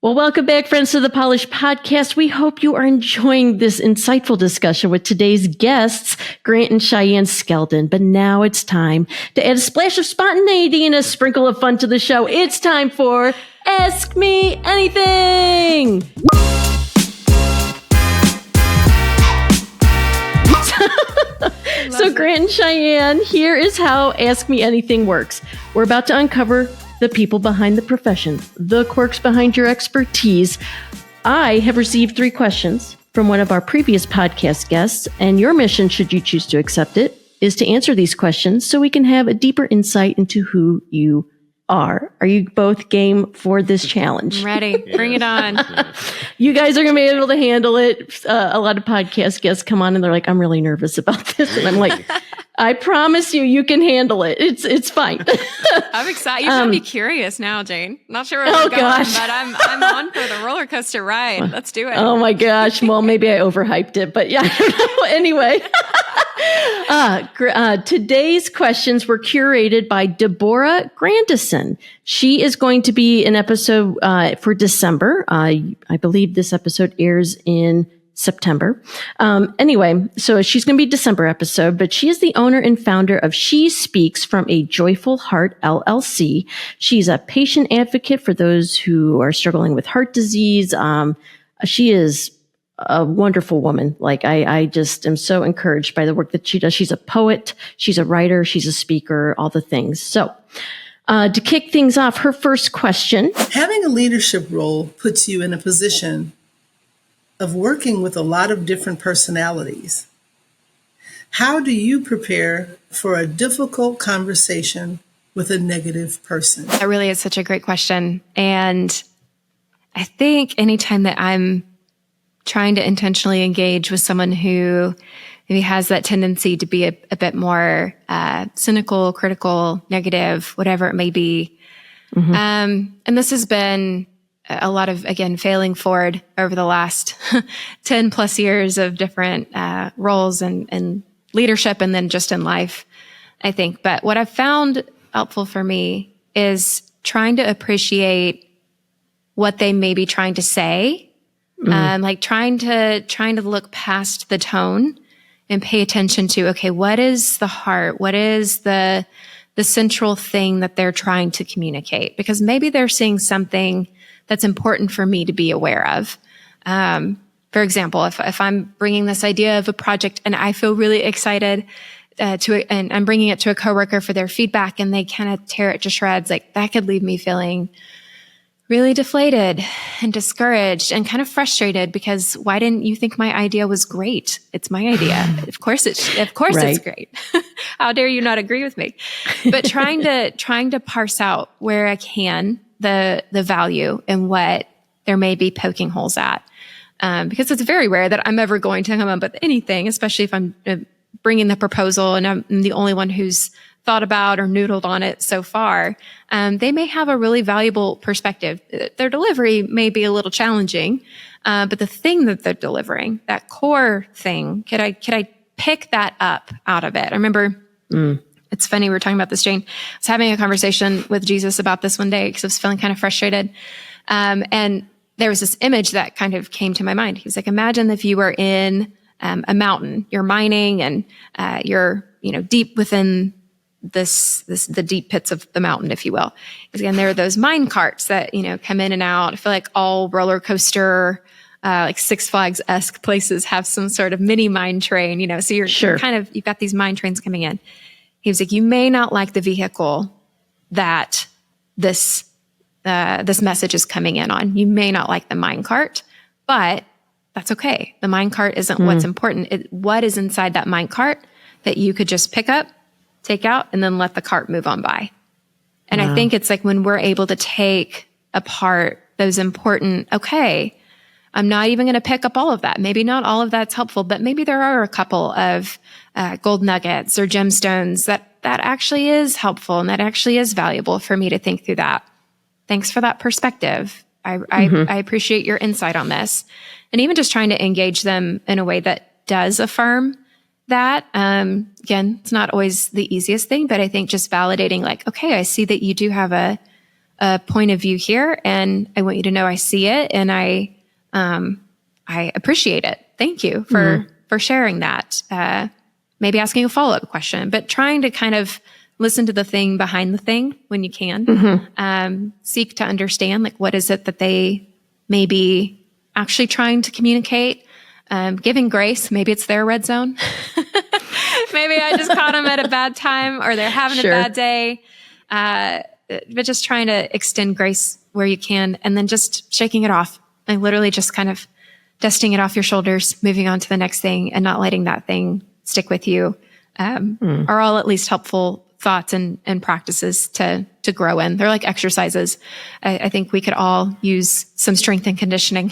Well, welcome back, friends, to the Polished Podcast. We hope you are enjoying this insightful discussion with today's guests, Grant and Cheyanne Skeldon. But now it's time to add a splash of spontaneity and a sprinkle of fun to the show. It's time for Ask Me Anything! So, Grant and Cheyanne, here is how Ask Me Anything works. We're about to uncover the people behind the profession, the quirks behind your expertise. I have received 3 questions from one of our previous podcast guests, and your mission, should you choose to accept it, is to answer these questions so we can have a deeper insight into who you are. Are you both game for this challenge? I'm ready. Bring it on. You guys are going to be able to handle it. A lot of podcast guests come on and they're like, I'm really nervous about this. And I'm like, I promise you can handle it. It's fine. I'm excited. You should be curious now, Jane. Not sure where we're going, but I'm on for the roller coaster ride. Let's do it. Oh my gosh. Well, maybe I overhyped it, but yeah, I don't know. Anyway. Today's questions were curated by Deborah Grandison. She is going to be an episode for December. I believe this episode airs in September. Anyway, so she's going to be a December episode, but she is the owner and founder of She Speaks from a Joyful Heart LLC. She's a patient advocate for those who are struggling with heart disease. She is a wonderful woman. Like I just am so encouraged by the work that she does. She's a poet, she's a writer, she's a speaker, all the things. So to kick things off, her first question. Having a leadership role puts you in a position of working with a lot of different personalities. How do you prepare for a difficult conversation with a negative person? That really is such a great question. And I think anytime that I'm trying to intentionally engage with someone who maybe has that tendency to be a bit more cynical, critical, negative, whatever it may be. Mm-hmm. And this has been a lot of, again, failing forward over the last 10 plus years of different roles and leadership and then just in life, I think. But what I've found helpful for me is trying to appreciate what they may be trying to say. Like trying to look past the tone and pay attention to, okay, what is the heart? What is the central thing that they're trying to communicate? Because maybe they're seeing something that's important for me to be aware of. For example, if I'm bringing this idea of a project and I feel really excited and I'm bringing it to a coworker for their feedback and they kind of tear it to shreds, like that could leave me feeling really deflated and discouraged and kind of frustrated because why didn't you think my idea was great? It's my idea. Of course right. It's great. How dare you not agree with me? But trying to parse out where I can the value in what there may be poking holes at. Because it's very rare that I'm ever going to come up with anything, especially if I'm bringing the proposal and I'm the only one who's thought about or noodled on it so far. They may have a really valuable perspective. Their delivery may be a little challenging, but the thing that they're delivering, that core thing, could I pick that up out of it? I remember, it's funny, we were talking about this, Jane. I was having a conversation with Jesus about this one day because I was feeling kind of frustrated. And there was this image that kind of came to my mind. He was like, imagine if you were in a mountain, you're mining and you're, deep within the deep pits of the mountain, if you will. Because again, there are those mine carts that, come in and out. I feel like all roller coaster, like Six Flags-esque places have some sort of mini mine train, so you're you've got these mine trains coming in. He was like, you may not like the vehicle that this message is coming in on. You may not like the mine cart, but that's okay. The mine cart isn't what's important. What is inside that mine cart that you could just pick up, take out, and then let the cart move on by. And I think it's like when we're able to take apart those important, okay, I'm not even going to pick up all of that. Maybe not all of that's helpful, but maybe there are a couple of gold nuggets or gemstones that actually is helpful and that actually is valuable for me to think through that. Thanks for that perspective. I appreciate your insight on this. And even just trying to engage them in a way that does affirm that. Again, it's not always the easiest thing, but I think just validating like, okay, I see that you do have a a point of view here, and I want you to know I see it, and I appreciate it. Thank you for sharing that. Maybe asking a follow-up question, but trying to kind of listen to the thing behind the thing when you can. Seek to understand, like, what is it that they may be actually trying to communicate. Giving grace, maybe it's their red zone. Maybe I just caught them at a bad time, or they're having a bad day. But just trying to extend grace where you can, and then just shaking it off, and literally just kind of dusting it off your shoulders, moving on to the next thing, and not letting that thing stick with you, are all at least helpful thoughts and practices to grow in. They're like exercises. I think we could all use some strength and conditioning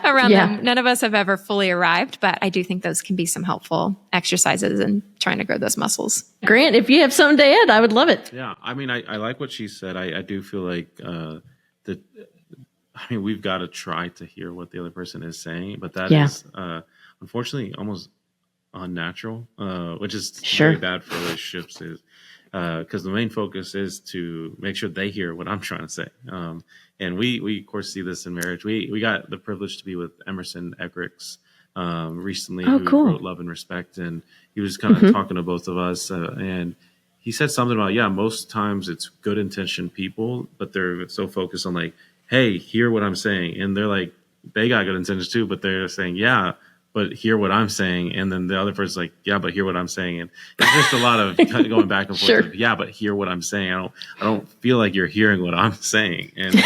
around them. None of us have ever fully arrived, but I do think those can be some helpful exercises in trying to grow those muscles. Grant, if you have something to add, I would love it. Yeah. I mean, I like what she said. I do feel like we've got to try to hear what the other person is saying, but that is unfortunately almost unnatural, which is very bad for relationships, is because the main focus is to make sure they hear what I'm trying to say. And we of course see this in marriage. We got the privilege to be with Emerson Eggerichs recently, who wrote Love and Respect, and he was kind of talking to both of us, and he said something about, most times it's good intentioned people, but they're so focused on like, hey, hear what I'm saying, and they're like, they got good intentions too, but they're saying, but hear what I'm saying. And then the other person's like, but hear what I'm saying. And it's just a lot of kind of going back and forth. Of, but hear what I'm saying. I don't feel like you're hearing what I'm saying. And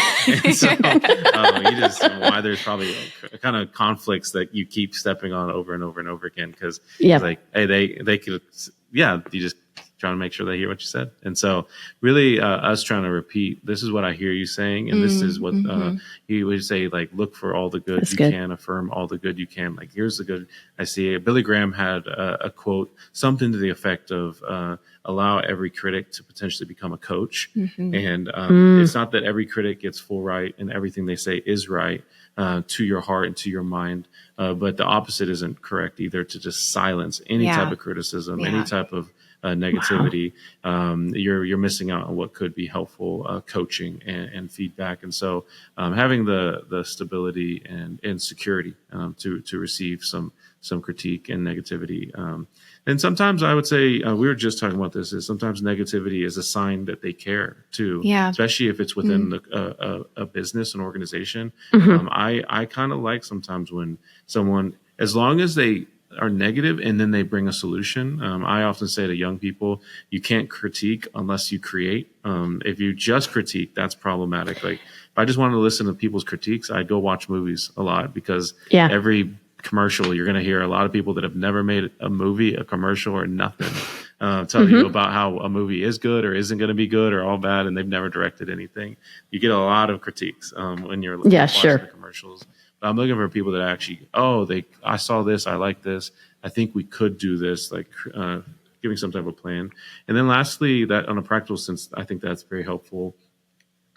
so why there's probably kind of conflicts that you keep stepping on over and over and over again. Cause it's like, hey, they could, you just trying to make sure they hear what you said. And so really us trying to repeat, this is what I hear you saying. And this is what he would say, like, look for all the good can, affirm all the good you can. Like, here's the good I see. Billy Graham had a quote, something to the effect of allow every critic to potentially become a coach. And it's not that every critic gets full right and everything they say is right to your heart and to your mind. But the opposite isn't correct either, to just silence any type of criticism, any type of negativity. You're missing out on what could be helpful coaching and feedback. And so having the stability and security to receive some critique and negativity. And sometimes I would say, we were just talking about this, is sometimes negativity is a sign that they care too, especially if it's within a business, an organization. I kind of like sometimes when someone, as long as they are negative and then they bring a solution. I often say to young people, you can't critique unless you create. If you just critique, that's problematic. Like, if I just wanted to listen to people's critiques, I'd go watch movies a lot, because every commercial, you're going to hear a lot of people that have never made a movie, a commercial, or nothing tell you about how a movie is good or isn't going to be good or all bad, and they've never directed anything. You get a lot of critiques when you're watching the commercials. I'm looking for people that actually, I saw this, I like this, I think we could do this, like giving some type of plan. And then lastly, that on a practical sense, I think that's very helpful.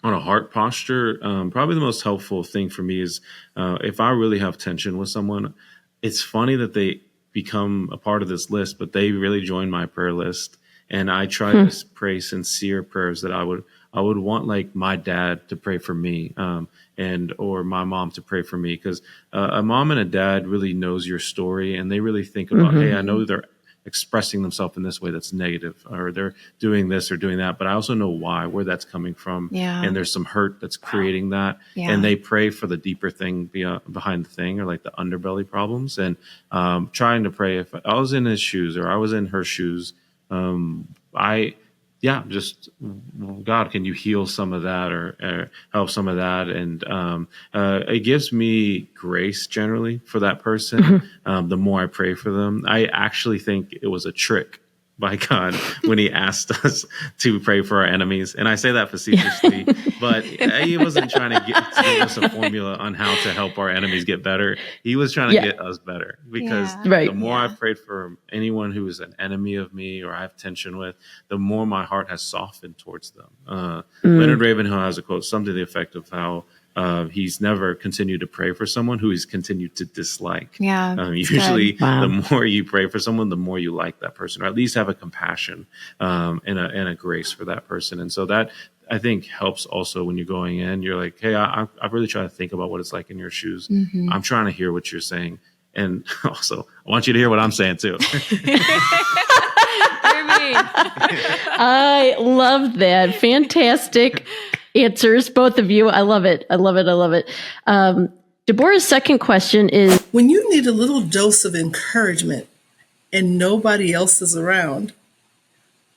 On a heart posture, probably the most helpful thing for me is if I really have tension with someone, it's funny that they become a part of this list, but they really join my prayer list. And I try to pray sincere prayers that I would want, like, my dad to pray for me, or my mom to pray for me, because a mom and a dad really knows your story, and they really think about, hey, I know they're expressing themselves in this way that's negative, or they're doing this or doing that, but I also know where that's coming from, and there's some hurt that's creating that, and they pray for the deeper thing behind the thing, or like the underbelly problems, and trying to pray, if I was in his shoes or I was in her shoes, just, God, can you heal some of that or help some of that? And it gives me grace generally for that person. The more I pray for them, I actually think it was a trick by God when he asked us to pray for our enemies. And I say that facetiously, but he wasn't trying to give us a formula on how to help our enemies get better. He was trying to get us better, because the more I've prayed for anyone who is an enemy of me or I have tension with, the more my heart has softened towards them. Leonard Ravenhill has a quote, something to the effect of how he's never continued to pray for someone who he's continued to dislike. Usually the more you pray for someone, the more you like that person, or at least have a compassion and a grace for that person. And so that I think helps also when you're going in. You're like, hey, I really try to think about what it's like in your shoes. I'm trying to hear what you're saying. And also, I want you to hear what I'm saying too. I love that. Fantastic answers, both of you. I love it. I love it. I love it. Deborah's second question is, when you need a little dose of encouragement and nobody else is around,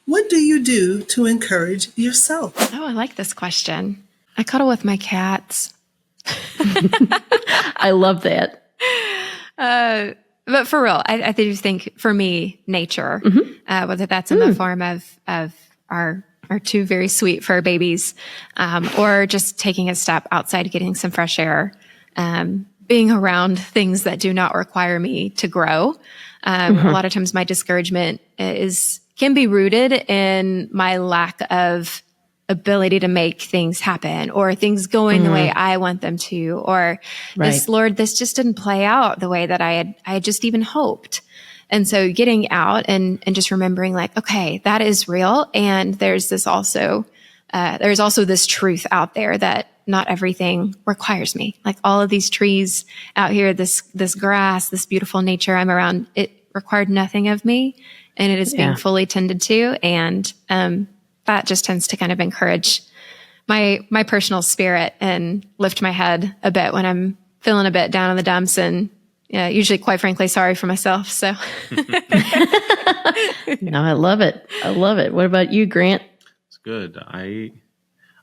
what do you do to encourage yourself? Oh, I like this question. I cuddle with my cats. I love that. But for real, I do think for me, nature, whether that's in the form of our two very sweet fur babies, or just taking a step outside, getting some fresh air, being around things that do not require me to grow. A lot of times my discouragement can be rooted in my lack of ability to make things happen, or things going the way I want them to, or this just didn't play out the way that I had just even hoped. And so getting out and just remembering like, okay, that is real. And there's also this truth out there that not everything requires me. Like all of these trees out here, this grass, this beautiful nature I'm around, it required nothing of me, and it is being fully tended to. And, that just tends to kind of encourage my personal spirit and lift my head a bit when I'm feeling a bit down in the dumps, and usually, quite frankly, sorry for myself. So, no, I love it. I love it. What about you, Grant? It's good. I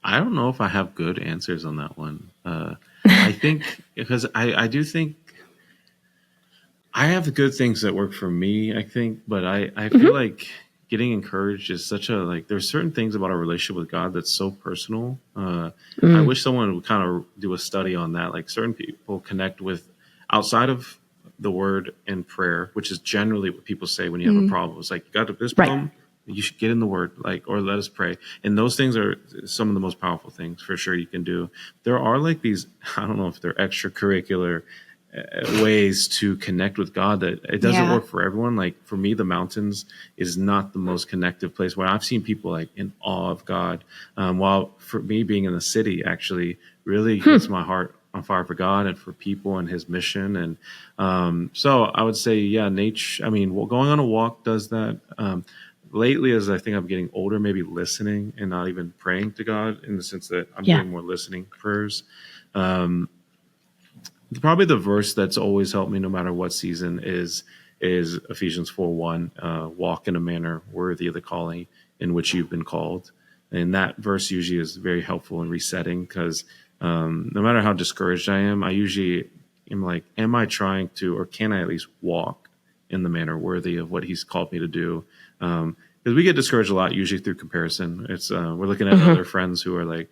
don't know if I have good answers on that one. I think because I do think I have good things that work for me. I think, but I feel like getting encouraged is such a there's certain things about our relationship with God that's so personal. I wish someone would kind of do a study on that. Like certain people connect with outside of the word and prayer, which is generally what people say when you have a problem. It's like, you got this problem, you should get in the word, or let us pray. And those things are some of the most powerful things for sure you can do. There are these, I don't know if they're extracurricular ways to connect with God that it doesn't work for everyone. Like for me, the mountains is not the most connective place, where I've seen people in awe of God. While for me, being in the city actually really gets my heart on fire for God and for people and his mission. And so I would say, nature, going on a walk does that. Lately, as I think I'm getting older, maybe listening and not even praying to God, in the sense that I'm doing more listening prayers. Probably the verse that's always helped me no matter what season is Ephesians 4:1, walk in a manner worthy of the calling in which you've been called. And that verse usually is very helpful in resetting, because no matter how discouraged I am, I usually am like, am I trying to, or can I at least walk in the manner worthy of what he's called me to do? Because we get discouraged a lot, usually through comparison. It's we're looking at other friends who are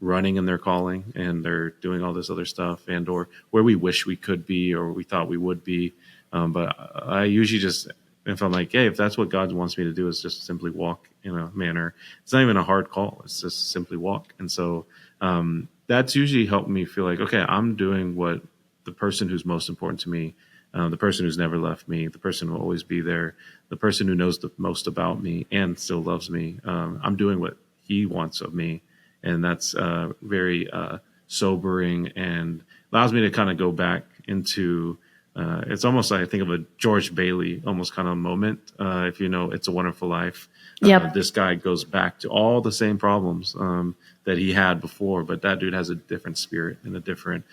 running in their calling, and they're doing all this other stuff, and or where we wish we could be or we thought we would be. But I usually just, if I'm like, hey, if that's what God wants me to do, is just simply walk in a manner. It's not even a hard call. It's just simply walk. And so that's usually helped me feel like, okay, I'm doing what the person who's most important to me, the person who's never left me, the person who will always be there, the person who knows the most about me and still loves me. I'm doing what he wants of me. And that's very sobering, and allows me to kind of go back into, it's almost like I think of a George Bailey almost kind of moment. If you know It's a Wonderful Life, this guy goes back to all the same problems that he had before, but that dude has a different spirit and a different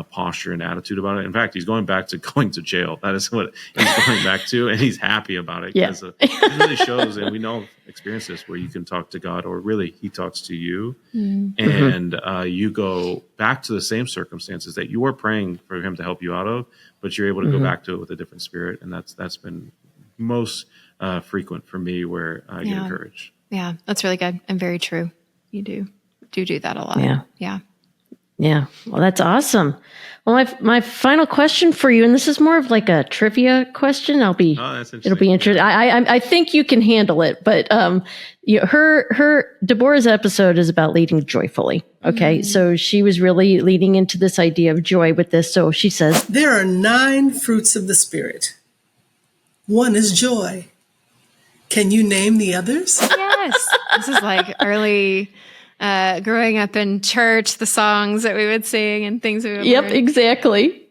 posture and attitude about it. In fact, he's going back to going to jail. That is what he's going back to, and he's happy about it. Because it really shows, and we know experience this, where you can talk to God, or really he talks to you, and you go back to the same circumstances that you were praying for him to help you out of, but you're able to go back to it with a different spirit. And that's been most frequent for me, where I get encouraged. Yeah, that's really good and very true. You do that a lot. Yeah. Well, that's awesome. Well, my final question for you, and this is more of like a trivia question. It'll be interesting. I think you can handle it, but Deborah's episode is about leading joyfully. Okay. So she was really leading into this idea of joy with this. So she says, there are 9 fruits of the Spirit. One is joy. Can you name the others? Yes. This is like early growing up in church, the songs that we would sing and things we would Yep, learn. Exactly.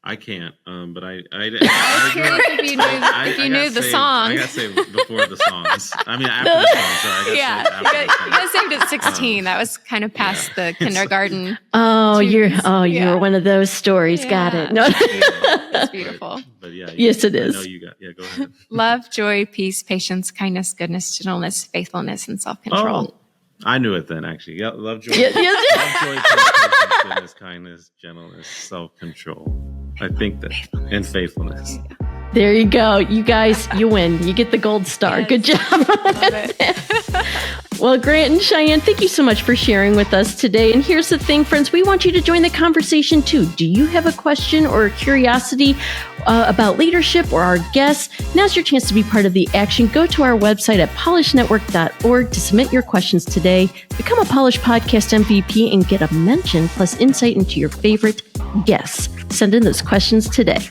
I can't, but I was curious if you knew the song. I gotta say before the songs. I mean, after the songs. Sorry, You got saved at 16. That was kind of past the kindergarten. Oh, you're one of those stories. Yeah. Got it. No. It's beautiful. But yeah, yes, it is. I know you got. Yeah, go ahead. Love, joy, peace, patience, kindness, goodness, gentleness, faithfulness, and self-control. Oh, I knew it then. Actually, yeah, love, joy, Yes. love, joy, peace, patience, goodness, kindness, gentleness, self-control. I think that, and faithfulness. There you go. You guys, you win. You get the gold star. Yes. Good job. Love it. Well, Grant and Cheyanne, thank you so much for sharing with us today. And here's the thing, friends, we want you to join the conversation too. Do you have a question or a curiosity about leadership or our guests? Now's your chance to be part of the action. Go to our website at polishnetwork.org to submit your questions today. Become a Polish Podcast MVP and get a mention plus insight into your favorite guests. Send in those questions today.